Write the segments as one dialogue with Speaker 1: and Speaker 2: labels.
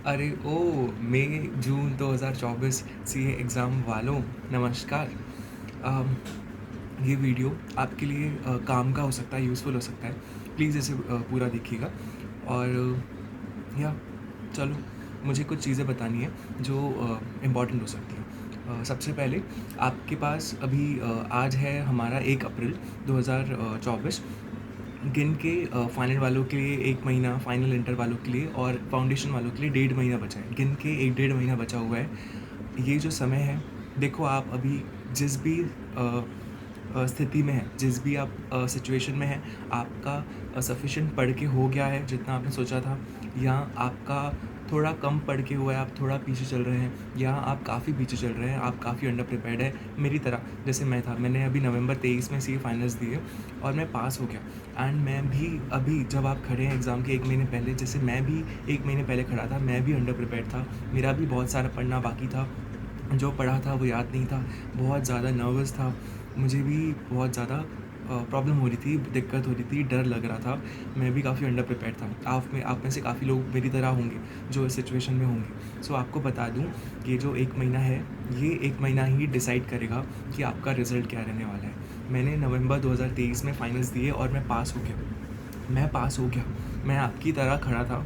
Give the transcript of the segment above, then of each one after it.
Speaker 1: अरे ओ मई जून 2024 CA exam वालों, नमस्कार। अम, ये वीडियो आपके लिए काम का हो सकता है, यूज़फुल हो सकता है। प्लीज़ इसे पूरा देखिएगा। और या चलो, मुझे कुछ चीज़ें बतानी है जो इम्पॉर्टेंट हो सकती हैं। सबसे पहले आपके पास अभी आज है हमारा 1 अप्रैल 2024। गिन के फाइनल वालों के लिए 1 महीना, फाइनल इंटर वालों के लिए और फाउंडेशन वालों के लिए 1.5 महीना बचा है। गिन के 1 डेढ़ महीना बचा हुआ है। ये जो समय है, देखो आप अभी जिस भी स्थिति में हैं, जिस भी आप सिचुएशन में हैं, आपका सफिशिएंट पढ़ के हो गया है जितना आपने सोचा था, या आपका थोड़ा कम पढ़ के हुआ है, आप थोड़ा पीछे चल रहे हैं, या आप काफ़ी पीछे चल रहे हैं, आप काफ़ी अंडर प्रिपेयर्ड है मेरी तरह जैसे मैं था। मैंने अभी नवंबर 23 में सी फाइनल्स दिए और मैं पास हो गया। एंड मैं भी अभी जब आप खड़े हैं एग्ज़ाम के 1 महीने पहले, जैसे मैं भी 1 महीने पहले खड़ा था, मैं भी अंडर प्रिपेयर्ड था। मेरा भी बहुत सारा पढ़ना बाकी था, जो पढ़ा था वो याद नहीं था, बहुत ज़्यादा नर्वस था, मुझे भी बहुत ज़्यादा प्रॉब्लम हो रही थी, दिक्कत हो रही थी, डर लग रहा था। मैं भी काफ़ी अंडर प्रिपेयर्ड था। आप में से काफ़ी लोग मेरी तरह होंगे जो इस सिचुएशन में होंगे। सो आपको बता दूँ, ये जो 1 महीना है, ये 1 महीना ही डिसाइड करेगा कि आपका रिज़ल्ट क्या रहने वाला है। मैंने नवंबर 2023 में फाइनल्स दिए और मैं पास हो गया। मैं पास हो गया। मैं आपकी तरह खड़ा था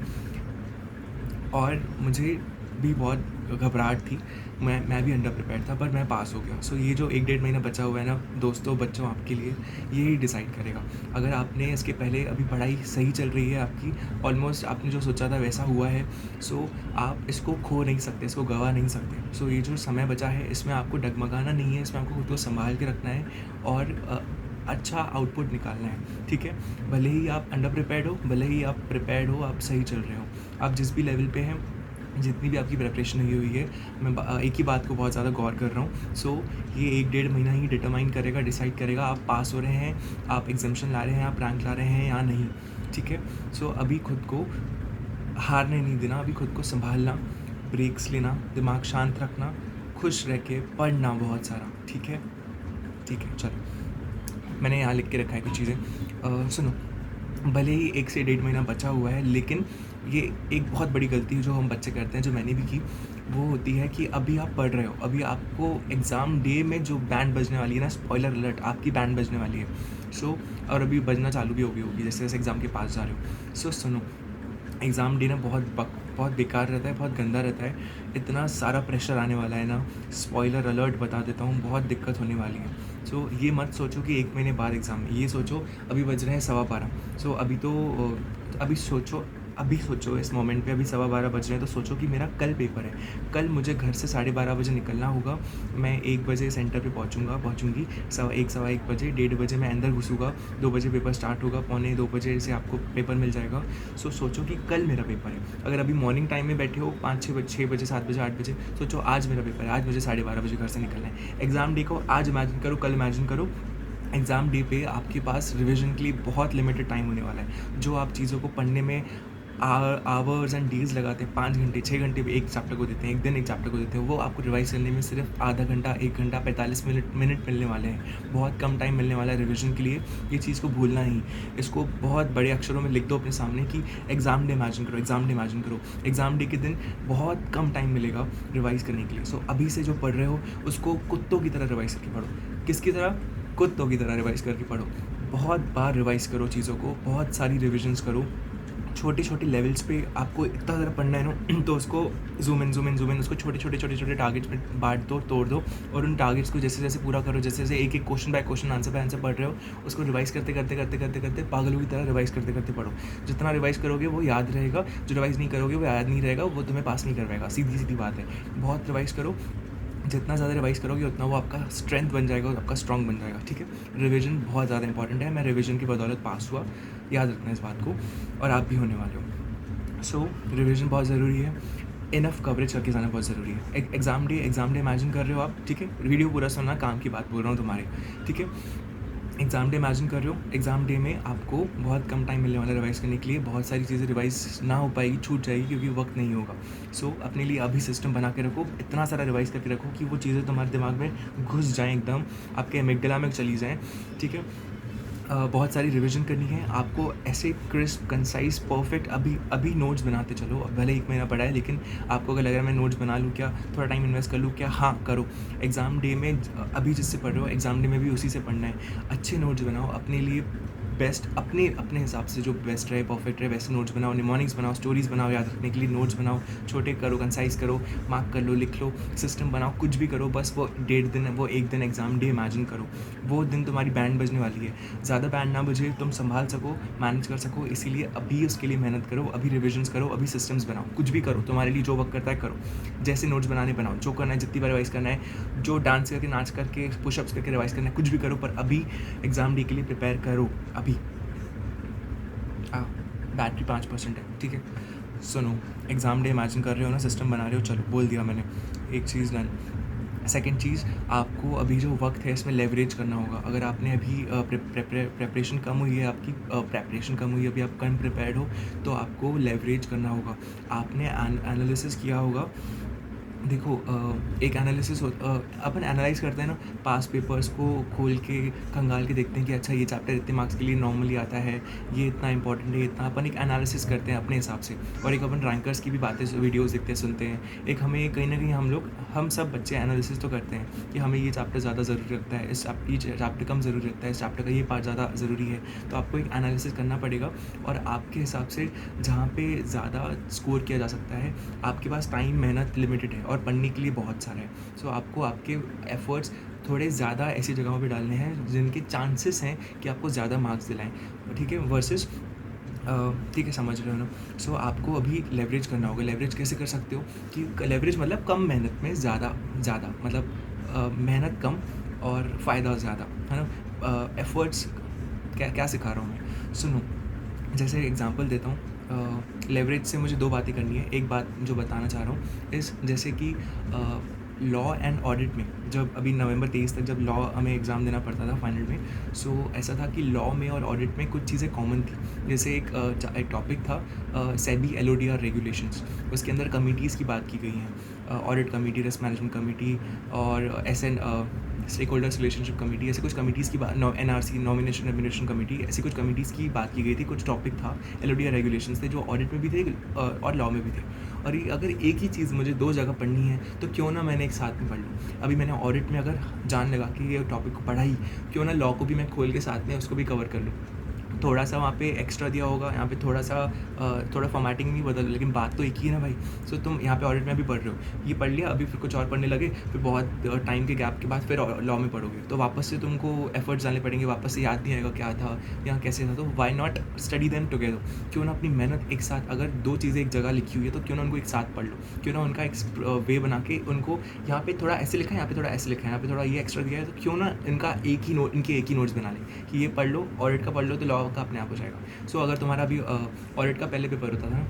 Speaker 1: और मुझे भी बहुत घबराहट थी। मैं भी अंडर प्रिपेयर्ड था, पर मैं पास हो गया। सो ये जो 1 डेढ़ महीना बचा हुआ है ना दोस्तों, बच्चों, आपके लिए, ये ही डिसाइड करेगा। अगर आपने इसके पहले अभी पढ़ाई सही चल रही है आपकी, ऑलमोस्ट आपने जो सोचा था वैसा हुआ है, सो आप इसको खो नहीं सकते, इसको गँवा नहीं सकते। सो ये जो समय बचा है, इसमें आपको डगमगाना नहीं है, इसमें आपको खुद को सँभाल के रखना है और अच्छा आउटपुट निकालना है, ठीक है? भले ही आप अंडर प्रिपेयर्ड हो, भले ही आप प्रिपेयर्ड हो, आप सही चल रहे हो, आप जिस भी लेवल पे हैं, जितनी भी आपकी प्रिपरेशन हुई है, मैं एक ही बात को बहुत ज़्यादा गौर कर रहा हूँ। सो ये 1 डेढ़ महीना ही डिटरमाइन करेगा, डिसाइड करेगा आप पास हो रहे हैं, आप एग्ज़ाम्शन ला रहे हैं, आप रैंक ला रहे हैं या नहीं, ठीक है? सो अभी खुद को हारने नहीं देना, अभी खुद को सँभालना, ब्रेक्स लेना, दिमाग शांत रखना, खुश रह के पढ़ना बहुत सारा, ठीक है? ठीक है, चलो। मैंने यहाँ लिख के रखा है कुछ चीज़ें। सुनो, भले ही 1 से 1.5 महीना बचा हुआ है, लेकिन ये एक बहुत बड़ी गलती है जो हम बच्चे करते हैं, जो मैंने भी की। वो होती है कि अभी आप पढ़ रहे हो, अभी आपको एग्ज़ाम डे में जो बैंड बजने वाली है ना, स्पॉइलर अलर्ट, आपकी बैंड बजने वाली है। सो और अभी बजना चालू भी होगी जैसे-जैसे एग्ज़ाम के पास जा रहे हो। सो सुनो, एग्ज़ाम देना बहुत बेकार रहता है, बहुत गंदा रहता है। इतना सारा प्रेशर आने वाला है ना, स्पॉइलर अलर्ट बता देता हूँ, बहुत दिक्कत होने वाली है। सो ये मत सोचो कि 1 महीने बाद एग्ज़ाम है, ये सोचो अभी बज रहे हैं 12:15। सो अभी सोचो इस मोमेंट पे, अभी 12:15 बज रहे हैं, तो सोचो कि मेरा कल पेपर है। कल मुझे घर से 12:30 बजे निकलना होगा। मैं 1 बजे सेंटर पे पहुँचूँगी, सवा 1 बजे, 1:30 बजे मैं अंदर घुसूँगा, 2 बजे पेपर स्टार्ट होगा, पौने 2 बजे से आपको पेपर मिल जाएगा। सो सोचो कि कल मेरा पेपर है। अगर अभी मॉर्निंग टाइम में बैठे हो 6 बजे, 7 बजे, 8 बजे, सोचो आज मेरा पेपर है, आज मुझे 12:30 बजे घर से निकलना है। एग्ज़ाम डे को आज इमेजिन करो, कल इमेजिन करो। एग्ज़ाम डे पे आपके पास रिविज़न के लिए बहुत लिमिटेड टाइम होने वाला है। जो आप चीज़ों को पढ़ने में आवर्स एंड डेज़ लगाते हैं, 5 घंटे, 6 घंटे एक चैप्टर को देते हैं, एक दिन एक चैप्टर को देते हैं, वो आपको रिवाइज़ करने में सिर्फ आधा घंटा, 1 घंटा, 45 मिनट मिलने वाले हैं। बहुत कम टाइम मिलने वाला है रिविज़न के लिए। ये चीज़ को भूलना ही, इसको बहुत बड़े अक्षरों में लिख दो अपने सामने कि एग्ज़ाम डे इमेजिन करो, एग्ज़ाम डे इमेजिन करो। एग्ज़ाम डे के दिन बहुत कम टाइम मिलेगा रिवाइज़ करने के लिए। सो अभी से जो पढ़ रहे हो, उसको कुत्तों की तरह रिवाइज़ करके पढ़ो। किसकी तरह? कुत्तों की तरह रिवाइज़ करके पढ़ो। बहुत बार रिवाइज़ करो चीज़ों को, बहुत सारी रिविज़न्स करो। छोटे-छोटे लेवल्स पे आपको इतना ज़्यादा पढ़ना है ना, तो उसको ज़ूम इन उसको छोटे-छोटे टारगेट्स में बाँट दो, तोड़ दो, और उन टारगेट्स को जैसे-जैसे पूरा करो, जैसे-जैसे एक-एक question by question, answer by answer पढ़ रहे हो, उसको रिवाइज़ करते पागलों की तरह रिवाइज़ करते पढ़ो। जितना रिवाइज़ करोगे वो याद रहेगा, जो रिवाइज़ नहीं करोगे वो याद नहीं रहेगा, वो तुम्हें पास नहीं करवाएगा। सीधी-सीधी बात है। बहुत रिवाइज़ करो, जितना ज़्यादा रिवाइज़ करोगे उतना वो आपका स्ट्रेंथ बन जाएगा और आपका स्ट्रॉन्ग बन जाएगा, ठीक है? रिवीजन बहुत ज़्यादा इंपॉर्टेंट है। मैं रिवीजन की बदौलत पास हुआ, याद रखना इस बात को, और आप भी होने वाले हो। सो रिवीजन बहुत ज़रूरी है। इनफ कवरेज करके जाना बहुत ज़रूरी है। एग्ज़ाम डे इमेजिन कर रहे हो आप, ठीक है? वीडियो पूरा सुनना, काम की बात बोल रहा हूँ तुम्हारे, ठीक है? एग्ज़ाम डे इमेजिन कर रहे हो, एग्ज़ाम डे में आपको बहुत कम टाइम मिलने वाला है रिवाइज़ करने के लिए। बहुत सारी चीज़ें रिवाइज़ ना हो पाएगी, छूट जाएगी, क्योंकि वक्त नहीं होगा। सो अपने लिए अभी सिस्टम बना के रखो, इतना सारा रिवाइज़ करके रखो कि वो चीज़ें तुम्हारे दिमाग में घुस जाएँ, एकदम आपके एमिगडाला में चली जाएँ, ठीक है? बहुत सारी रिवीजन करनी है आपको, ऐसे क्रिस्प कंसाइज परफेक्ट अभी अभी नोट्स बनाते चलो। भले 1 महीना पड़ा है, लेकिन आपको अगर लग रहा है मैं नोट्स बना लूँ क्या, थोड़ा टाइम इन्वेस्ट कर लूँ क्या, हाँ करो। एग्ज़ाम डे में अभी जिससे पढ़ रहे हो एग्ज़ाम डे में भी उसी से पढ़ना है। अच्छे नोट्स बनाओ अपने लिए, बेस्ट अपने अपने हिसाब से जो बेस्ट रहे, परफेक्ट रहे वैसे नोट्स बनाओ। निमोनिक्स बनाओ, स्टोरीज़ बनाओ, याद रखने के लिए नोट्स बनाओ, छोटे करो, कंसाइज करो, मार्क कर लो, लिख लो, सिस्टम बनाओ, कुछ भी करो, बस वो 1.5 दिन, वो 1 दिन एग्ज़ाम डे इमेजिन करो। वो दिन तुम्हारी बैंड बजने वाली है, ज़्यादा बैंड ना बजे, तुम संभाल सको, मैनेज कर सको, इसीलिए अभी उसके लिए मेहनत करो, अभी रिविजन्स करो, अभी सिस्टम्स बनाओ, कुछ भी करो, तुम्हारे लिए जो वर्क करता है करो। जैसे नोट्स बनाने बनाओ, जो करना है जितनी बार रिवाइज़ करना है, जो डांस करके, नाच करके, पुशअप्स करके रिवाइज़ करना है, कुछ भी करो, पर अभी एग्ज़ाम डे के लिए प्रिपेयर करो अभी। हाँ, बैटरी 5% है, ठीक है। सुनो, एग्ज़ाम डे इमेजिन कर रहे हो ना, सिस्टम बना रहे हो, चलो बोल दिया मैंने, एक चीज़ डन। सेकंड चीज़, आपको अभी जो वक्त है इसमें लेवरेज करना होगा। अगर आपने अभी प्रेपरेशन कम हुई है आपकी, प्रेपरेशन कम हुई है, अभी आप कम प्रिपेयर्ड हो, तो आपको लेवरेज करना होगा। आपने एनालिसिस किया होगा, देखो एक एनालिसिस अपन एनालाइज़ करते हैं ना, पास पेपर्स को खोल के खंगाल के देखते हैं कि अच्छा ये चैप्टर इतने मार्क्स के लिए नॉर्मली आता है, ये इतना इंपॉर्टेंट है, इतना अपन एक एनालिसिस करते हैं अपने हिसाब से। और एक अपन रैंकर्स की भी बातें, वीडियोस देखते हैं, सुनते हैं। एक हमें कहीं ना कहीं हम सब बच्चे एनालिसिस तो करते हैं कि हमें ये चैप्टर ज़्यादा ज़रूरी लगता है, इस चैप्टर कम ज़रूरी लगता है, इस चैप्टर का ये पार्ट ज़्यादा ज़रूरी है। तो आपको एक एनालिसिस करना पड़ेगा, और आपके हिसाब से जहाँ पे ज़्यादा स्कोर किया जा सकता है, आपके पास टाइम, मेहनत लिमिटेड है और पढ़ने के लिए बहुत सारा है। सो आपको आपके एफ़र्ट्स थोड़े ज़्यादा ऐसी जगहों पे डालने हैं जिनके चांसेस हैं कि आपको ज़्यादा मार्क्स दिलाएं, ठीक है, वर्सेस ठीक है, समझ रहे हो ना। सो आपको अभी लेवरेज करना होगा। लेवरेज कैसे कर सकते हो कि लेवरेज मतलब कम मेहनत में ज़्यादा मतलब मेहनत कम और फ़ायदा ज़्यादा, है ना। एफ़र्ट्स क्या सिखा रहा हूँ मैं, सुनो। जैसे एग्जांपल देता हूँ, लेवरेज से मुझे 2 बातें करनी है। एक बात जो बताना चाह रहा हूँ इस, जैसे कि लॉ एंड ऑडिट में, जब अभी नवंबर 23 तक जब लॉ हमें एग्ज़ाम देना पड़ता था फाइनल में, सो ऐसा था कि लॉ में और ऑडिट में कुछ चीज़ें कॉमन थी। जैसे एक टॉपिक था सेबी LODR रेगुलेशंस, उसके अंदर कमिटीज़ की बात की गई हैं, audit committee, risk management committee और स्टेक होल्डर्स रिलेशनशिप कमेटी, ऐसे कुछ कमिटीज़ की बात, NRC, नॉमिनेशन एडमिनिस्ट्रेशन कमेटी, ऐसी कुछ कमिटीज़ की बात की गई थी। कुछ टॉपिक था, LODR रेगुलेशंस थे जो ऑडिट में भी थे और लॉ में भी थे। और ये अगर एक ही चीज़ मुझे 2 जगह पढ़नी है तो क्यों ना मैंने एक साथ में पढ़ लूँ। अभी मैंने ऑडिट में अगर जान लगा कि ये टॉपिक को पढ़ा ही, क्यों ना लॉ को भी मैं खोल के साथ में उसको भी कवर कर लूँ। थोड़ा सा वहाँ पे एक्स्ट्रा दिया होगा, यहाँ पे थोड़ा फॉर्मेटिंग नहीं बदल, लेकिन बात तो एक ही है ना भाई। सो तुम यहाँ पे ऑडिट में भी पढ़ रहे हो, ये पढ़ लिया, अभी फिर कुछ और पढ़ने लगे, फिर बहुत टाइम के गैप के बाद फिर लॉ में पढ़ोगे, तो वापस से तुमको एफर्ट्स डालने पड़ेंगे, वापस से याद नहीं आएगा क्या था, यहाँ कैसे था। तो why not study them together, क्यों ना अपनी मेहनत एक साथ, अगर 2 चीज़ें एक जगह लिखी हुई है तो क्यों ना उनको एक साथ पढ़ लो, क्यों ना उनका एक वे बना के उनको, यहाँ पे थोड़ा ऐसे लिखा है, यहाँ पे थोड़ा ऐसे लिखा है, यहाँ पे थोड़ा ये एक्स्ट्रा दिया है, तो क्यों ना इनका इनके एक ही नोट्स बना लें कि ये पढ़ लो, ऑडिट का पढ़ लो, तो लॉ का अपने आप हो जाएगा। सो अगर तुम्हारा अभी ऑडिट का पहले पेपर होता था ना,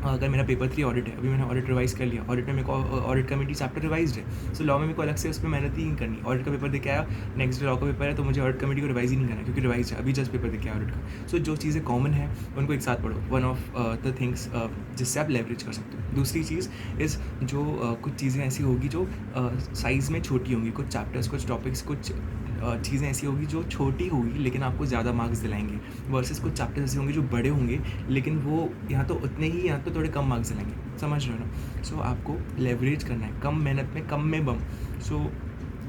Speaker 1: अगर मेरा पेपर 3 ऑडिट है, अभी मैंने ऑडिट रिवाइज़ कर लिया, ऑडिट में मेरे को ऑडिट कमेटी चैप्टर रिवाइज्ड है, सो लॉ में मेरे को अलग से उसमें मेहनत ही नहीं करनी। ऑडिट का पेपर देके आया, नेक्स्ट डे लॉ का पेपर है, तो मुझे ऑडिट कमेटी को रिवाइज ही नहीं करना, क्योंकि रिवाइज है, अभी जस्ट पेपर देके आया ऑडिट का। सो जो चीज़ें कॉमन है उनको एक साथ पढ़ो, वन ऑफ द थिंग्स जिससे आप लेवरेज कर सकते हो। दूसरी चीज़ इस, जो कुछ चीज़ें ऐसी होगी जो साइज़ में छोटी होंगी, कुछ चैप्टर्स, कुछ टॉपिक्स, कुछ चीज़ें ऐसी होगी जो छोटी होगी लेकिन आपको ज़्यादा मार्क्स दिलाएंगे, वर्सेस कुछ चैप्टर्स ऐसे होंगे जो बड़े होंगे लेकिन वो यहाँ तो उतने ही, यहाँ तो थोड़े कम मार्क्स दिलाएंगे, समझ रहे हो ना। सो आपको लेवरेज करना है, कम मेहनत में कम में बम। सो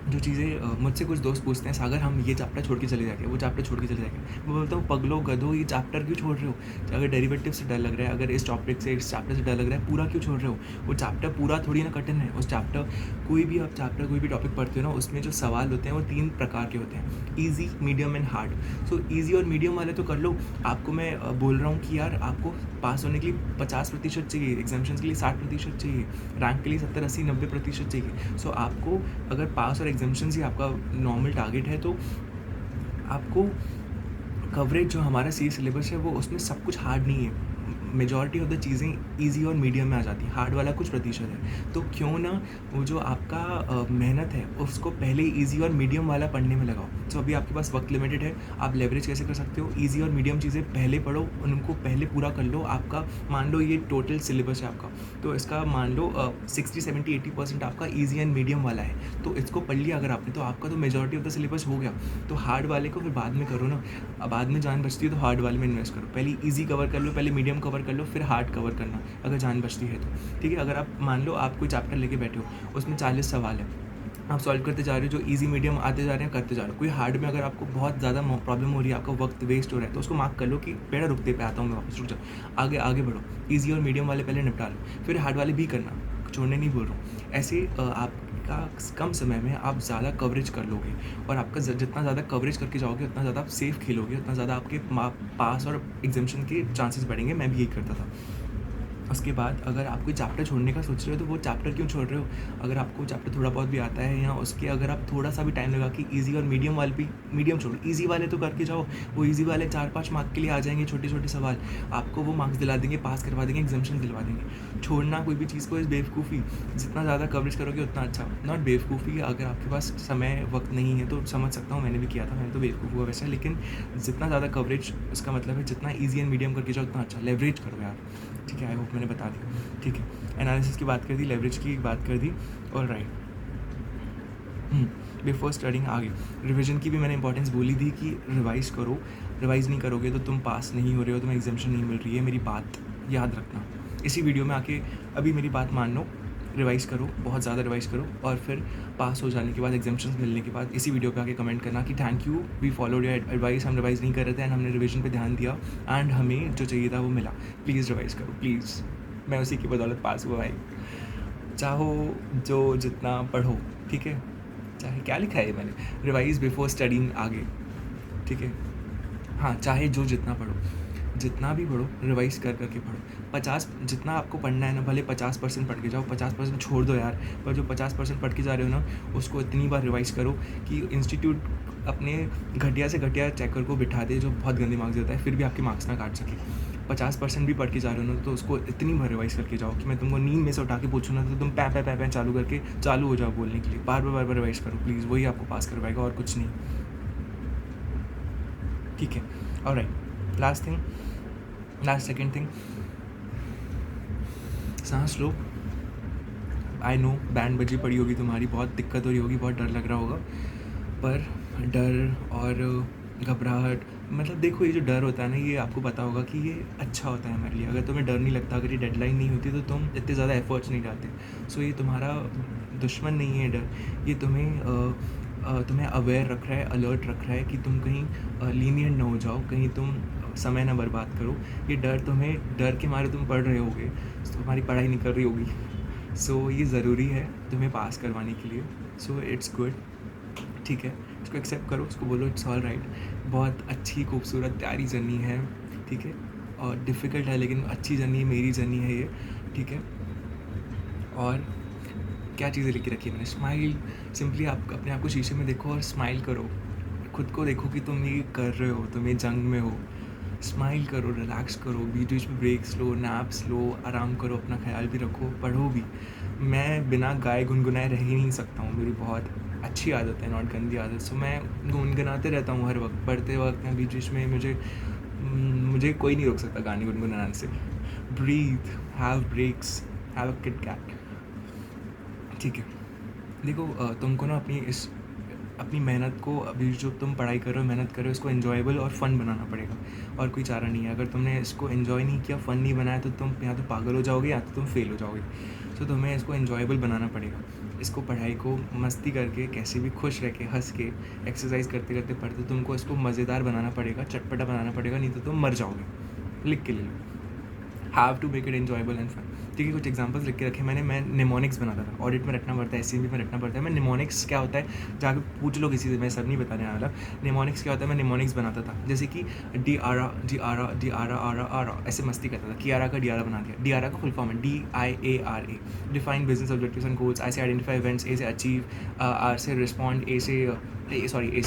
Speaker 1: जो चीज़ें मुझसे कुछ दोस्त पूछते हैं, सागर हम ये चैप्टर छोड़ के चले जाएंगे, वो चैप्टर छोड़ के चले जाएंगे, मैं बोलता हूँ पगलो गधो, ये चैप्टर क्यों छोड़ रहे हो। अगर डेरिवेटिव से डर लग रहा है, अगर इस टॉपिक से, इस चैप्टर से डर लग रहा है, पूरा क्यों छोड़ रहे हो। वो चैप्टर पूरा थोड़ी ना कठिन है, उस चैप्टर, कोई भी आप चैप्टर, कोई भी टॉपिक पढ़ते हो ना, उसमें जो सवाल होते हैं वो 3 प्रकार के होते हैं, easy, medium and hard. So easy और मीडियम वाले तो कर लो। आपको मैं बोल रहा हूँ कि यार आपको पास होने के लिए 50% चाहिए, एग्जामिशंस के लिए 60% चाहिए, रैंक के लिए 70, 80, 90% चाहिए। सो आपको अगर पास और एग्जामिशंस ही आपका नॉर्मल टारगेट है, तो आपको कवरेज, जो हमारा सी सिलेबस है, वो उसमें सब कुछ हार्ड नहीं है। मेजॉरिटी ऑफ द चीज़ें ईज़ी और मीडियम में आ जाती हैं, हार्ड वाला कुछ प्रतिशत है। तो क्यों ना वो जो आपका मेहनत है उसको पहले ईज़ी और मीडियम वाला पढ़ने में लगाओ। तो अभी आपके पास वक्त लिमिटेड है, आप लेवरेज कैसे कर सकते हो? ईज़ी और मीडियम चीज़ें पहले पढ़ो, उनको पहले पूरा कर लो। आपका मान लो ये टोटल सिलेबस है आपका, तो इसका मान लो 60-70-80% आपका ईज़ी एंड मीडियम वाला है, तो इसको पढ़ लिया अगर आपने, तो आपका तो मेजॉरिटी ऑफ द सिलेबस हो गया। तो हार्ड वाले को फिर बाद में करो ना, अब बाद में जान बचती है तो हार्ड वाले में इन्वेस्ट करो। पहले ईज़ी कवर कर लो, पहले मीडियम कवर कर लो, फिर हार्ड कवर करना अगर जान बचती है तो। ठीक है, अगर आप मान लो आप कोई चैप्टर लेके बैठे हो, उसमें 40 सवाल है, आप सॉल्व करते जा रहे हो, जो इजी मीडियम आते जा रहे हैं करते जा रहे हो। कोई हार्ड में अगर आपको बहुत ज़्यादा प्रॉब्लम हो रही है, आपका वक्त वेस्ट हो रहा है, तो उसको मार्क कर लो कि बेटा रुकते पे आता हूँ मैं वापस, रुक जाओ, आगे आगे बढ़ो। इजी और मीडियम वाले पहले निपटा लो, फिर हार्ड वाले भी करना, छोड़ने नहीं बोल रहा हूँ। ऐसे आपका कम समय में आप ज़्यादा कवरेज कर लोगे, और आपका जितना ज़्यादा कवरेज करके जाओगे उतना ज़्यादा आप सेफ खेलोगे, उतना ज़्यादा आपके पास और एग्जामिशन के चांसेस बढ़ेंगे। मैं भी यही करता था। उसके बाद अगर आप कोई चैप्टर छोड़ने का सोच रहे हो, तो वो चैप्टर क्यों छोड़ रहे हो? अगर आपको चैप्टर थोड़ा बहुत भी आता है, या उसके अगर आप थोड़ा सा भी टाइम लगा कि ईज़ी और मीडियम वाले भी, मीडियम छोड़ो, ईज़ी वाले तो करके जाओ। वो ईज़ी वाले 4-5 मार्क के लिए आ जाएंगे, छोटे छोटे सवाल आपको वो मार्क्स दिला देंगे, पास करवा देंगे, एग्जामिशन दिलवा देंगे। छोड़ना कोई भी चीज़ को इस बेवकूफ़ी, जितना ज़्यादा कवरेज करोगे उतना अच्छा। नॉट बेवकूफ़ी, अगर आपके पास समय वक्त नहीं है तो समझ सकता हूँ, मैंने भी किया था, मैंने तो बेवकूफ़ हुआ वैसे, लेकिन जितना ज़्यादा कवरेज, उसका मतलब है जितना ईजी एंड मीडियम करके जाओ उतना अच्छा। लेवरेज करो यार, ठीक है, आई होप मैंने बता दिया। ठीक है, एनालिसिस की बात कर दी, लेवरेज की बात कर दी, ऑल राइट। बिफोर स्टडिंग आगे रिवीजन की भी मैंने इंपॉर्टेंस बोली थी कि रिवाइज करो। रिवाइज नहीं करोगे तो तुम पास नहीं हो रहे हो, तुम्हें एग्जामिशन नहीं मिल रही है। मेरी बात याद रखना, इसी वीडियो में आके अभी मेरी बात मान लो, रिवाइज़ करो, बहुत ज़्यादा रिवाइज़ करो, और फिर पास हो जाने के बाद, एग्जामिशन मिलने के बाद इसी वीडियो पे आके कमेंट करना कि thank you, we followed your advice. हम रिवाइज़ नहीं कर रहे थे एंड हमने रिवीजन पे ध्यान दिया एंड हमें जो चाहिए था वो मिला। प्लीज़ रिवाइज़ करो, प्लीज़। मैं उसी की बदौलत पास हुआ भाई। चाहो जो जितना पढ़ो, ठीक है, चाहे क्या लिखा है मैंने, रिवाइज़ बिफोर स्टडिंग आगे, ठीक है। हाँ, चाहे जो जितना पढ़ो, जितना भी पढ़ो रिवाइज़ कर करके पढ़ो। 50 जितना आपको पढ़ना है ना, भले 50% पढ़ के जाओ, 50% छोड़ दो यार, पर जो 50% पढ़ के जा रहे हो ना, उसको इतनी बार रिवाइज़ करो कि इंस्टीट्यूट अपने घटिया से घटिया चेकर को बिठा दे जो बहुत गंदे मार्क्स देता है, फिर भी आपके मार्क्स ना काट सके। 50% भी पढ़ के जा रहे हो ना, तो उसको इतनी बार रिवाइज़ करके जाओ कि मैं तुमको नींद में से उठा के पूछूँ ना, तो तुम पै चालू करके चालू हो जाओ बोलने के लिए। बार बार रिवाइज़ करो प्लीज़, वही आपको पास करवाएगा और कुछ नहीं, ठीक है। ऑलराइट, लास्ट सेकेंड थिंग, सांस लो। आई नो बैंड बजी पड़ी होगी तुम्हारी, बहुत दिक्कत हो रही होगी, बहुत डर लग रहा होगा, पर डर और घबराहट, मतलब देखो, ये जो डर होता है ना, ये आपको पता होगा कि ये अच्छा होता है हमारे लिए। अगर तुम्हें डर नहीं लगता, अगर ये डेडलाइन नहीं होती, तो तुम इतने ज़्यादा एफर्ट्स नहीं डालते। सो ये तुम्हारा दुश्मन नहीं है डर, ये तुम्हें अवेयर रख रहा है, अलर्ट रख रहा है कि तुम कहीं लीनियंट ना हो जाओ, कहीं तुम समय ना बर्बाद करो। ये डर तुम्हें, डर के मारे तुम पढ़ रहे होगे, तुम्हारी पढ़ाई नहीं कर रही होगी। सो ये ज़रूरी है तुम्हें पास करवाने के लिए। सो इट्स गुड, ठीक है, इसको एक्सेप्ट करो, उसको बोलो इट्स ऑल राइट। बहुत अच्छी, खूबसूरत, प्यारी जर्नी है, ठीक है, और डिफ़िकल्ट है लेकिन अच्छी जर्नी है, मेरी जर्नी है ये, ठीक है। और क्या चीज़ें लिखी रखी है मैंने, स्माइल। सिंपली आप अपने आप को शीशे में देखो और स्माइल करो, खुद को देखो कि तुम ये कर रहे हो, तुम ये जंग में हो। स्माइल करो, रिलैक्स करो, बीच बीच में ब्रेक्स लो, नैप्स लो, आराम करो, अपना ख्याल भी रखो, पढ़ो भी। मैं बिना गाए गुनगुनाए रह ही नहीं सकता हूँ, मेरी बहुत अच्छी आदत है, नॉट गंदी आदत। सो मैं गुनगुनाते रहता हूँ हर वक्त, पढ़ते वक्त, मैं बीच बीच में, मुझे कोई नहीं रोक सकता गाने गुनगुनाने से। Breathe, have breaks, have a KitKat, ठीक है। देखो, तुमको ना अपनी मेहनत को, अभी जो तुम पढ़ाई कर रहे हो, मेहनत कर रहे हो, इसको एन्जॉयबल और फ़न बनाना पड़ेगा, और कोई चारा नहीं है। अगर तुमने इसको एन्जॉय नहीं किया, फ़न नहीं बनाया, तो तुम या तो पागल हो जाओगे या तो तुम फेल हो जाओगे। तो तुम्हें इसको एन्जॉयबल बनाना पड़ेगा, इसको पढ़ाई को मस्ती करके, कैसे भी खुश रह के, हंस के, एक्सरसाइज करते करते पढ़ते, तुमको इसको मज़ेदार बनाना पड़ेगा, चटपटा बनाना पड़ेगा, नहीं तो तुम मर जाओगे। लिख के ले लो, have to make it enjoyable and fun, ठीक है। कुछ एग्जांपल्स लिख के रखे मैंने। मैं निमोनिक्स बनाता था, ऑडिट में रटना पड़ता है, एससीबी में रटना पड़ता है। मैं निमोनिक्स क्या होता है जाकर पूछ लो किसी से, मैं सब नहीं बताने वाला। निमोनिक्स क्या होता है, मैं निमोनिक्स बनाता था, जैसे कि डी आरा डी आरा डी आरा आरा आरा, ऐसे मस्ती करता था। कियारा का डियारा बना दिया। डियारा का फुल फॉर्म है DIARA, define business objectives and goals. I से आइडेंटिफाई इवेंट्स, ए से अचीव, आर से रिस्पॉन्ड, ए से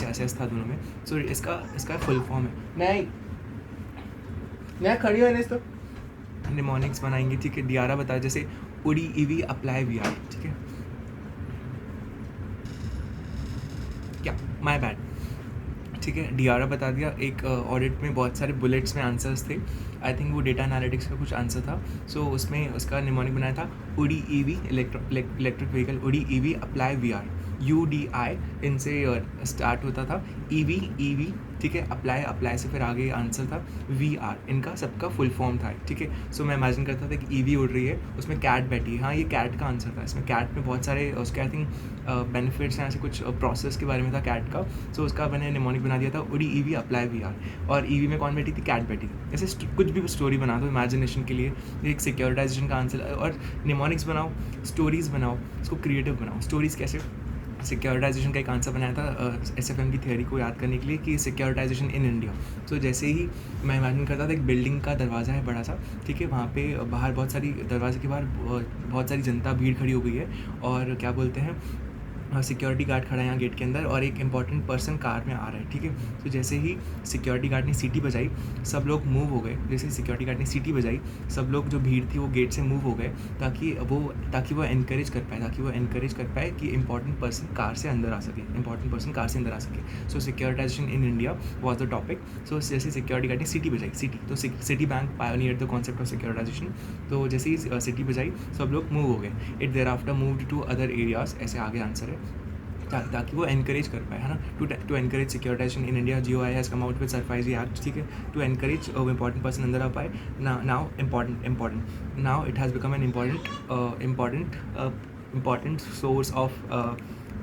Speaker 1: असेस था दोनों में। सो इसका फुल फॉर्म है। नहीं खड़ी हो, तो निमोनिक्स बनाएंगे, ठीक है। डियारा बता जैसे उड़ी ईवी अप्लाई वी आर, ठीक है, क्या माय बैड, ठीक है। डियारा बता दिया। एक ऑडिट में बहुत सारे बुलेट्स में आंसर्स थे, आई थिंक वो डेटा एनालिटिक्स का कुछ आंसर था। सो उसमें उसका निमोनिक बनाया था उड़ी ईवी इलेक्ट्रिक व्हीकल, उड़ी EV apply V R, UDI इनसे स्टार्ट होता था, ईवी, ठीक है। अप्लाई से फिर आगे आंसर था VR, इनका सबका फुल फॉर्म था, ठीक है। सो मैं इमेजिन करता था कि ईवी उड़ रही है, उसमें कैट बैठी है, हाँ ये कैट का आंसर था। इसमें कैट में बहुत सारे उसके आई थिंक बेनिफिट्स हैं, ऐसे कुछ प्रोसेस के बारे में था कैट का। सो उसका मैंने निमोनिक बना दिया था उड़ी ईवी अप्लाई VR। और ईवी में कौन बैठी थी? कैट बैठी थी। ऐसे कुछ भी स्टोरी बना दो इमेजिनेशन के लिए, एक सिक्योरिटाइजेशन का आंसर। और निमोनिक्स बनाओ, स्टोरीज़ बनाओ, इसको क्रिएटिव बनाओ। स्टोरीज़ कैसे? सिक्योरिटाइजेशन का एक आंसर बनाया था SFM की थियोरी को याद करने के लिए कि सिक्योरिटाइजेशन इन इंडिया। तो जैसे ही मैं इमेजिन करता था एक बिल्डिंग का दरवाज़ा है बड़ा सा, ठीक है, वहाँ पे बाहर बहुत सारी, दरवाजे के बाहर बहुत सारी जनता भीड़ खड़ी हो गई है, और क्या बोलते हैं, सिक्योरिटी गार्ड खड़ा है यहाँ गेट के अंदर, और एक इंपॉर्टेंट पर्सन कार में आ रहा है, ठीक है। तो जैसे ही सिक्योरिटी गार्ड ने सीटी बजाई, सब लोग मूव हो गए। जैसे सिक्योरिटी गार्ड ने सीटी बजाई, सब लोग जो भीड़ थी वो गेट से मूव हो गए, ताकि वो एनकरेज कर पाए कि इंपॉर्टेंट पर्सन कार से अंदर आ सके, so securitization in India was the topic. So जैसे सिक्योरिटी गार्ड ने सीटी बजाई, तो Citibank pioneer the concept of securitization. तो जैसे ही सिटी बजाई, सब लोग मूव हो गए। It thereafter moved to other areas, ऐसे आगे आंसर है, ताकि वो एनकरेज कर पाए, है ना। To encourage securitization in India, GOI has come out with surprise act, ठीक है, टू एनकरेज इंपॉर्टेंट पर्सन अंदर आ पाए। Now it has become an important source of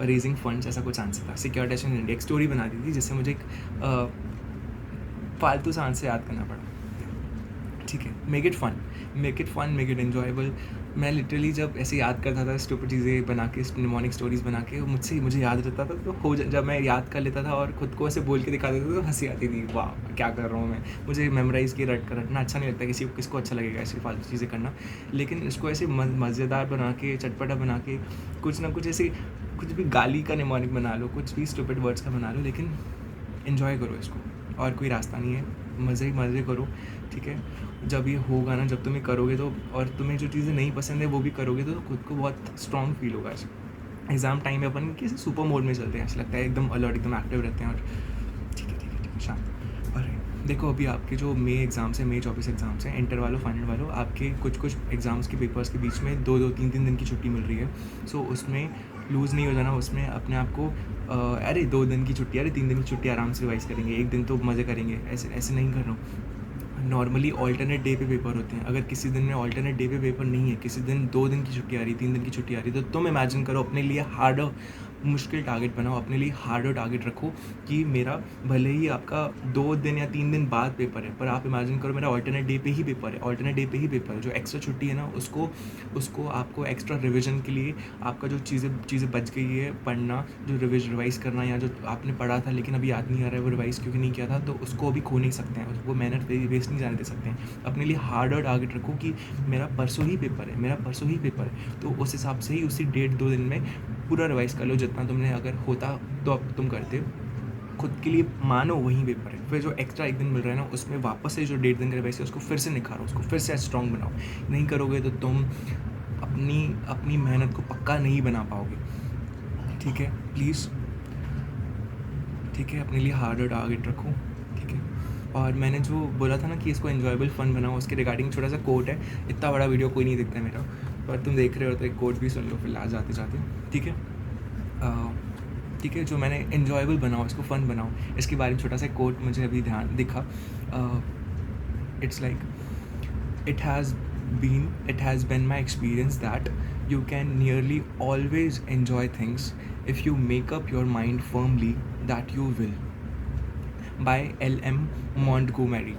Speaker 1: raising funds, ऐसा कुछ आंसर था। सिक्योरिटाइजेशन इन इंडिया एक स्टोरी बना दी थी, जिससे मुझे एक फालतू सा आंसर याद करना पड़ा, ठीक है। Make it fun, make it enjoyable. मैं लिटरली जब ऐसे याद करता था स्टूपिड चीज़ें बना के, निमोनिक स्टोरीज़ बना के, मुझे याद रहता था, तो जब मैं याद कर लेता था और ख़ुद को ऐसे बोल के दिखा देता था, तो हंसी आती थी, वाह क्या कर रहा हूँ मैं। मुझे मेमोराइज़ के रटना अच्छा नहीं लगता, किसको अच्छा लगेगा ऐसी फालतू चीज़ें करना। लेकिन इसको ऐसे मज़ेदार बना के, चटपटा बना के, कुछ ना कुछ ऐसे, कुछ भी गाली का निमोनिक बना लो, कुछ भी स्टूपिड वर्ड्स का बना लो, लेकिन इन्जॉय करो इसको, और कोई रास्ता नहीं है। मज़े करो, ठीक है। जब ये होगा ना, जब तुम ये करोगे तो, और तुम्हें जो चीज़ें नहीं पसंद है वो भी करोगे, तो खुद को बहुत स्ट्रॉन्ग फील होगा। एग्ज़ाम टाइम में अपन किसी सुपर मोड में चलते हैं, ऐसा लगता है एकदम अलर्ट, एकदम एक्टिव रहते हैं, और ठीक है शांत। अरे देखो, अभी आपके जो मई 24 एग्ज़ाम्स हैं, इंटर वालों, फाइनल वालों, आपके कुछ एग्ज़ाम्स के पेपर्स के बीच में 2-3 दिन की छुट्टी मिल रही है। सो उसमें लूज़ नहीं हो जाना, उसमें अपने आप को अरे 2 दिन की छुट्टी, अरे 3 दिन की छुट्टी, आराम से रिवाइज़ करेंगे, एक दिन तो मज़े करेंगे, ऐसे नहीं कर रहा हूँ। नॉर्मली ऑल्टरनेट डे पे पेपर होते हैं। अगर किसी दिन में ऑल्टरनेट डे पे पेपर नहीं है, किसी दिन 2 दिन की छुट्टी आ रही, 3 दिन की छुट्टी आ रही, तो तुम इमेजिन करो, अपने लिए हार्डर मुश्किल टारगेट बनाओ, अपने लिए हार्डर टारगेट रखो कि मेरा भले ही आपका 2 दिन या 3 दिन बाद पेपर है, पर आप इमेजिन करो मेरा ऑल्टरनेट डे पे ही पेपर है। जो एक्स्ट्रा छुट्टी है ना, उसको आपको एक्स्ट्रा रिविज़न के लिए, आपका जो चीज़ें बच गई है पढ़ना, जो रिवाइज़ करना, या जो आपने पढ़ा था लेकिन अभी याद नहीं आ रहा है, वो रिवाइज़ क्योंकि नहीं किया था, तो उसको अभी खो नहीं सकते हैं, वो मेहनत वेस्ट नहीं जाने दे सकते हैं। अपने लिए हार्डर टारगेट रखो कि मेरा परसों ही पेपर है, तो उस हिसाब से ही उसी 1.5-2 दिन में पूरा रिवाइज़ कर लो, जितना तुमने अगर होता तो अब तुम करते। खुद के लिए मानो वहीं पेपर है, फिर जो एक्स्ट्रा 1 दिन मिल रहा है ना, उसमें वापस से जो 1.5 दिन का रिवाइज़ है, उसको फिर से निखारो, उसको फिर से स्ट्रॉन्ग बनाओ। नहीं करोगे तो तुम अपनी मेहनत को पक्का नहीं बना पाओगे, ठीक है। प्लीज़, ठीक है, अपने लिए हार्डर टारगेट रखो, ठीक है। और मैंने जो बोला था ना कि इसको एन्जॉयबल फन बनाओ, उसके रिगार्डिंग छोटा सा कोट है। इतना बड़ा वीडियो कोई नहीं देखता है मेरा, पर तुम देख रहे हो तो एक कोट भी सुन लो फिर जाते जाते, ठीक है। ठीक है, जो मैंने एन्जॉयबल बनाओ, इसको फ़न बनाओ, इसके बारे में छोटा सा कोट मुझे अभी ध्यान दिखा। It's like, it has been my experience that you can nearly always enjoy things if you make up your mind firmly that you will, by L.M. Montgomery।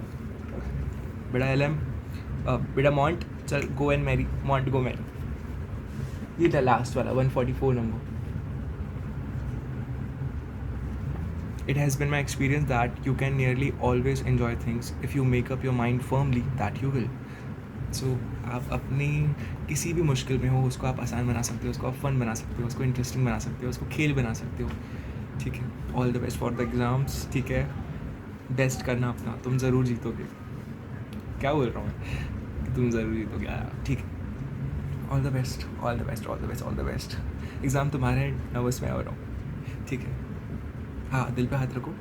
Speaker 1: बेटा मॉन्ट, चल गो एंड मैरी, Montgomery। ये था last वाला 144 number. It has been my experience that you can nearly always enjoy things if you make up your mind firmly that you will। So आप अपनी किसी भी मुश्किल में हो, उसको आप आसान बना सकते हो, उसको आप फन बना सकते हो, उसको इंटरेस्टिंग बना सकते हो, उसको खेल बना सकते हो, ठीक है। All the best for the exams, ठीक है। बेस्ट करना अपना, तुम ज़रूर जीतोगे। क्या बोल रहा हूँ मैं, तुम ज़रूरी तो क्या, ठीक है। All the best, all the best, all the best, all the best. Exam तुम्हारा है, नर्वस मैं हो रहा हूँ, ठीक है। हाँ, दिल पे हाथ रखो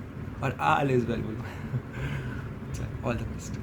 Speaker 1: और ऑल इज़ वेल बोलो। चल, ऑल द बेस्ट।